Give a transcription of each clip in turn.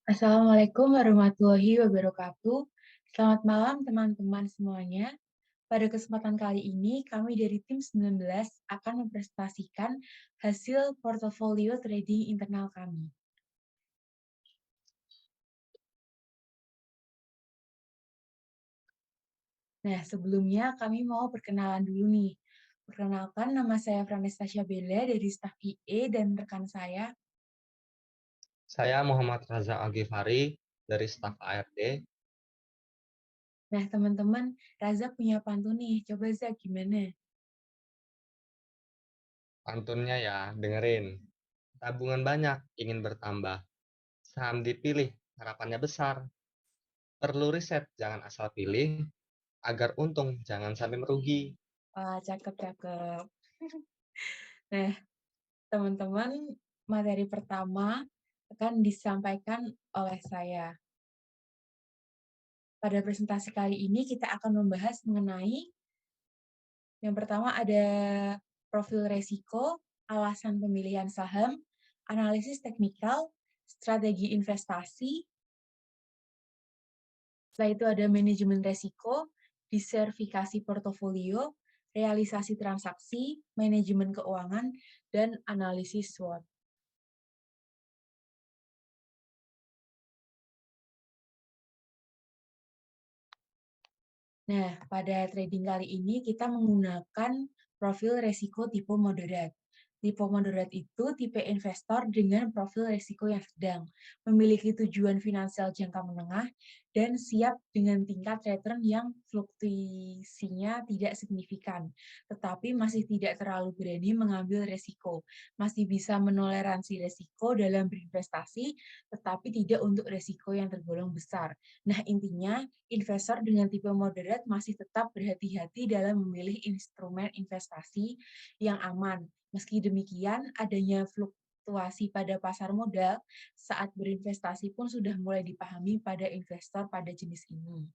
Assalamualaikum warahmatullahi wabarakatuh. Selamat malam teman-teman semuanya. Pada kesempatan kali ini, kami dari tim 19 akan mempresentasikan hasil portofolio trading internal kami. Nah, sebelumnya kami mau perkenalan dulu nih. Perkenalkan, nama saya Pranesta Bella dari staf IE dan rekan saya. Saya Muhammad Raza Al-Ghifari dari staf ARD. Nah, teman-teman, Raza punya pantun nih. Coba Zak, gimana? Pantunnya ya, dengerin. Tabungan banyak, ingin bertambah. Saham dipilih, harapannya besar. Perlu riset, jangan asal pilih. Agar untung, jangan sampai merugi. Wah, cakep-cakep. Nah, teman-teman, materi pertama akan disampaikan oleh saya. Pada presentasi kali ini kita akan membahas mengenai yang pertama ada profil resiko, alasan pemilihan saham, analisis teknikal, strategi investasi, setelah itu ada manajemen resiko, diversifikasi portofolio, realisasi transaksi, manajemen keuangan, dan analisis SWOT. Nah, pada trading kali ini kita menggunakan profil resiko tipe moderat. Tipe moderat itu tipe investor dengan profil resiko yang sedang, memiliki tujuan finansial jangka menengah, dan siap dengan tingkat return yang fluktuasinya tidak signifikan, tetapi masih tidak terlalu berani mengambil resiko, masih bisa menoleransi resiko dalam berinvestasi, tetapi tidak untuk resiko yang tergolong besar. Nah, intinya investor dengan tipe moderat masih tetap berhati-hati dalam memilih instrumen investasi yang aman. Meski demikian, adanya fluktuasi pada pasar modal saat berinvestasi pun sudah mulai dipahami pada investor pada jenis ini.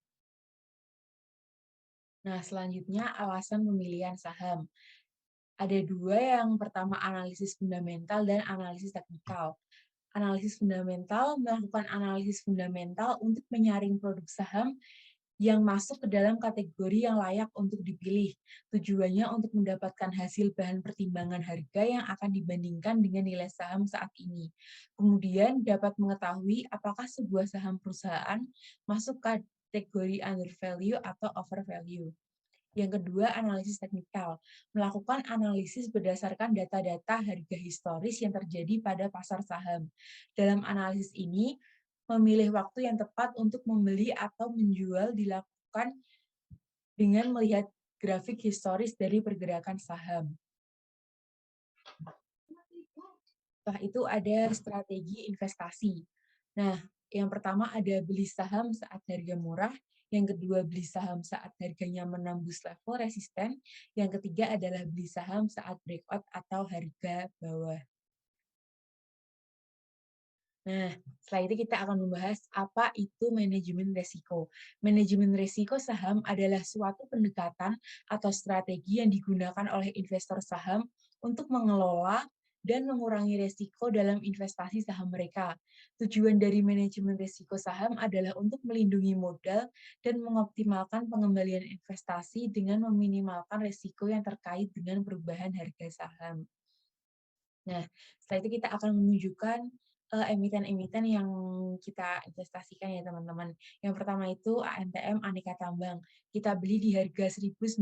Nah, selanjutnya alasan pemilihan saham. Ada dua, yang pertama analisis fundamental dan analisis teknikal. Analisis fundamental melakukan analisis fundamental untuk menyaring produk saham yang masuk ke dalam kategori yang layak untuk dipilih. Tujuannya untuk mendapatkan hasil bahan pertimbangan harga yang akan dibandingkan dengan nilai saham saat ini. Kemudian dapat mengetahui apakah sebuah saham perusahaan masuk kategori undervalue atau overvalue. Yang kedua, analisis teknikal. Melakukan analisis berdasarkan data-data harga historis yang terjadi pada pasar saham. Dalam analisis ini, memilih waktu yang tepat untuk membeli atau menjual dilakukan dengan melihat grafik historis dari pergerakan saham. Setelah itu ada strategi investasi. Nah, yang pertama ada beli saham saat harga murah, yang kedua beli saham saat harganya menembus level resisten, yang ketiga adalah beli saham saat breakout atau harga bawah. Nah, setelah itu kita akan membahas apa itu manajemen risiko. Manajemen risiko saham adalah suatu pendekatan atau strategi yang digunakan oleh investor saham untuk mengelola dan mengurangi risiko dalam investasi saham mereka. Tujuan dari manajemen risiko saham adalah untuk melindungi modal dan mengoptimalkan pengembalian investasi dengan meminimalkan risiko yang terkait dengan perubahan harga saham. Nah, setelah itu kita akan menunjukkan emiten-emiten yang kita investasikan ya teman-teman. Yang pertama itu ANTM Aneka Tambang. Kita beli di harga 1995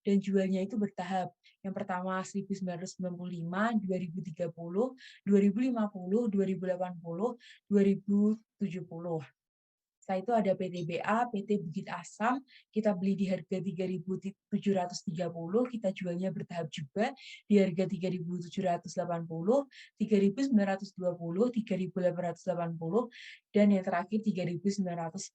dan jualnya itu bertahap. Yang pertama 1995, 2030, 2050, 2080, 2070. Setelah itu ada PTBA, PT Bukit Asam, kita beli di harga 3.730, kita jualnya bertahap juga di harga 3.780, 3.920, 3.880, dan yang terakhir 3.910.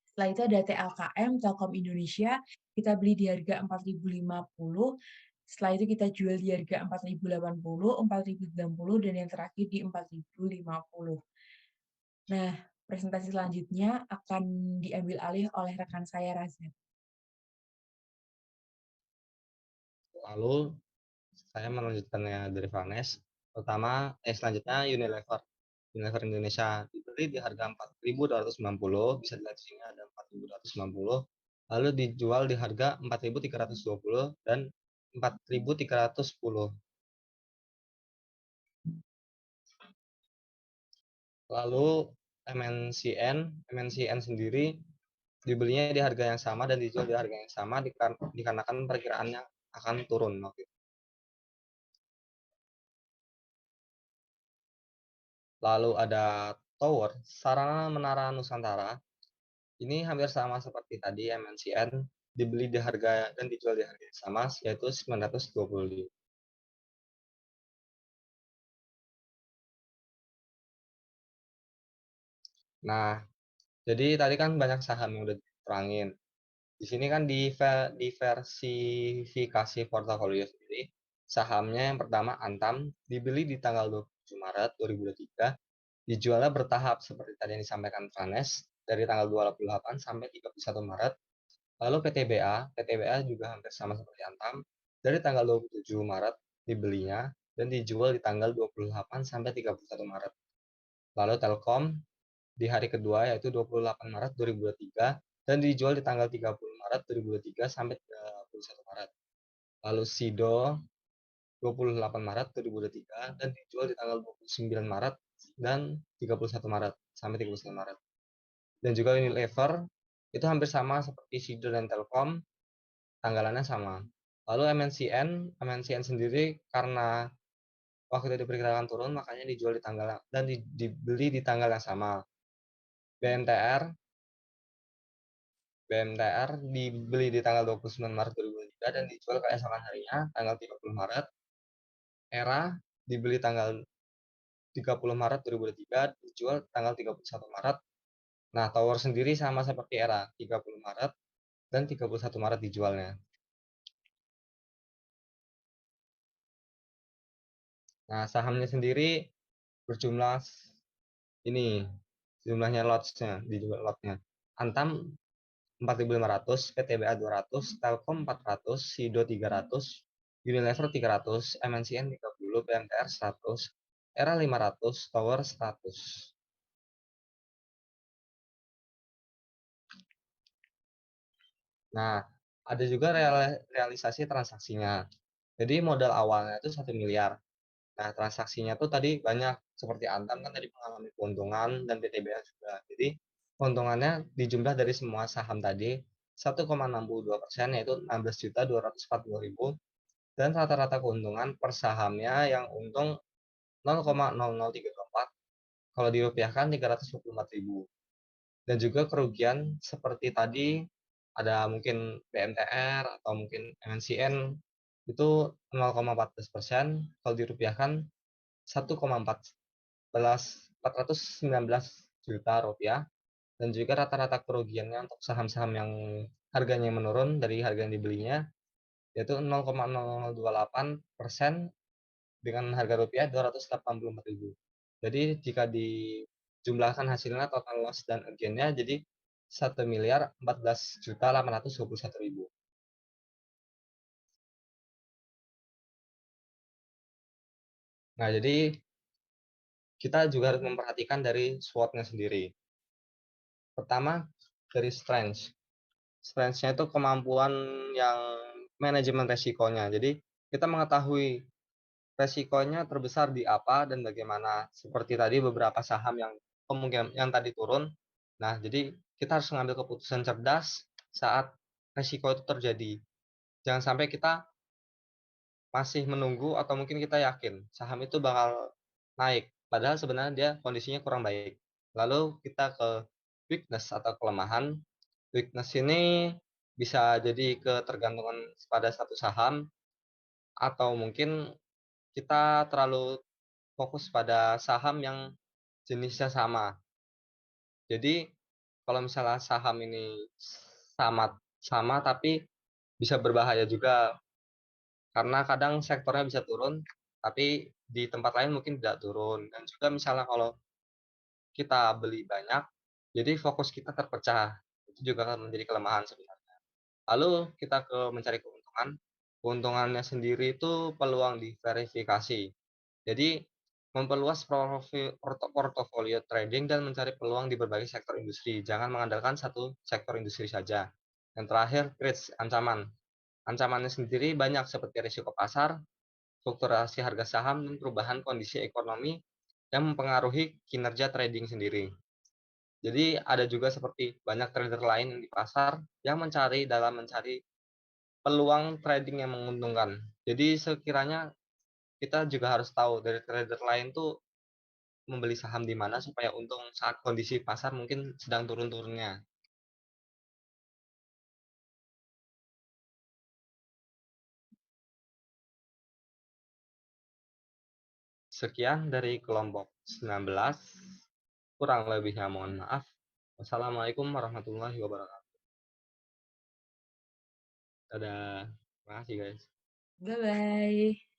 Setelah itu ada TLKM, Telkom Indonesia, kita beli di harga 4.050, setelah itu kita jual di harga 4.080, 4.090, dan yang terakhir di 4.050. Nah, presentasi selanjutnya akan diambil alih oleh rekan saya, Raza. Lalu, saya melanjutkannya dari Vanes. Selanjutnya Unilever. Unilever Indonesia dibeli di harga 4.290, bisa dilihat di sini ada 4.290, lalu dijual di harga 4.320 dan 4.310. Lalu MNCN sendiri dibelinya di harga yang sama dan dijual di harga yang sama dikarenakan perkiraannya akan turun waktu itu. Lalu ada Tower, Sarana Menara Nusantara. Ini hampir sama seperti tadi MNCN, dibeli di harga dan dijual di harga yang sama, yaitu 920. Nah, jadi tadi kan banyak saham yang udah diterangin. Di sini kan diversifikasi portofolio sendiri. Sahamnya yang pertama Antam dibeli di tanggal 27 Maret 2023, dijualnya bertahap seperti tadi yang disampaikan Pranes dari tanggal 28 sampai 31 Maret. Lalu PTBA juga hampir sama seperti Antam dari tanggal 27 Maret dibelinya dan dijual di tanggal 28 sampai 31 Maret. Lalu Telkom di hari kedua yaitu 28 Maret 2023 dan dijual di tanggal 30 Maret 2023 sampai 31 Maret. Lalu Sido 28 Maret 2023 dan dijual di tanggal 29 Maret dan 31 Maret sampai 31 Maret. Dan juga Unilever itu hampir sama seperti Sido dan Telkom, tanggalannya sama. Lalu MNCN sendiri karena waktu itu diperkirakan turun makanya dijual di tanggal dan dibeli di tanggal yang sama. BMTR BMTR dibeli di tanggal 29 Maret 2023 dan dijual keesokan harinya tanggal 30 Maret. Era dibeli tanggal 30 Maret 2023, dijual tanggal 31 Maret. Nah, Tower sendiri sama seperti Era, 30 Maret dan 31 Maret dijualnya. Nah, sahamnya sendiri berjumlah ini, jumlahnya lots-nya, di jumlah lot-nya. Antam 4.500, PTBA 200, Telkom 400, Sido 300, Unilever 300, MNCN 30, BMTR 100, Era 500, Tower 100. Nah, ada juga realisasi transaksinya. Jadi modal awalnya itu 1 miliar. Nah, transaksinya tuh tadi banyak, seperti Antam kan tadi mengalami keuntungan dan PTBA juga. Jadi keuntungannya dijumlah dari semua saham tadi 1,62%, yaitu 16.240.000, dan rata-rata keuntungan per sahamnya yang untung 0,00324, kalau dirupiahkan 324.000. Dan juga kerugian seperti tadi ada mungkin BMTR atau mungkin MNCN itu 0,14%, kalau dirupiahkan 1,419 juta rupiah. Dan juga rata-rata kerugiannya untuk saham-saham yang harganya menurun dari harga yang dibelinya yaitu 0,0028% dengan harga rupiah 284.000. Jadi jika dijumlahkan hasilnya total loss dan again-nya jadi 1.014.821.000. Nah, jadi kita juga harus memperhatikan dari SWOT-nya sendiri. Pertama, dari strength. Strength-nya itu kemampuan yang manajemen resikonya. Jadi kita mengetahui resikonya terbesar di apa dan bagaimana. Seperti tadi beberapa saham yang kemungkinan yang tadi turun. Nah, jadi kita harus mengambil keputusan cerdas saat resiko itu terjadi. Jangan sampai kita masih menunggu atau mungkin kita yakin saham itu bakal naik, padahal sebenarnya dia kondisinya kurang baik. Lalu kita ke weakness atau kelemahan. Weakness ini bisa jadi ketergantungan pada satu saham atau mungkin kita terlalu fokus pada saham yang jenisnya sama. Jadi kalau misalnya saham ini sama sama tapi bisa berbahaya juga karena kadang sektornya bisa turun tapi di tempat lain mungkin tidak turun. Dan juga misalnya kalau kita beli banyak jadi fokus kita terpecah, itu juga akan menjadi kelemahan sebenarnya. Lalu kita ke mencari keuntungan. Keuntungannya sendiri itu peluang diverifikasi. Jadi Memperluas portofolio trading dan mencari peluang di berbagai sektor industri, jangan mengandalkan satu sektor industri saja. Yang terakhir, risks, ancaman. Ancamannya sendiri banyak seperti risiko pasar, fluktuasi harga saham, dan perubahan kondisi ekonomi yang mempengaruhi kinerja trading sendiri. Jadi ada juga seperti banyak trader lain di pasar yang mencari peluang trading yang menguntungkan. Jadi sekiranya kita juga harus tahu dari trader lain tuh membeli saham di mana supaya untung saat kondisi pasar mungkin sedang turun-turunnya. Sekian dari kelompok 19, kurang lebihnya mohon maaf. Wassalamualaikum warahmatullahi wabarakatuh. Dadah. Terima kasih guys. Bye-bye.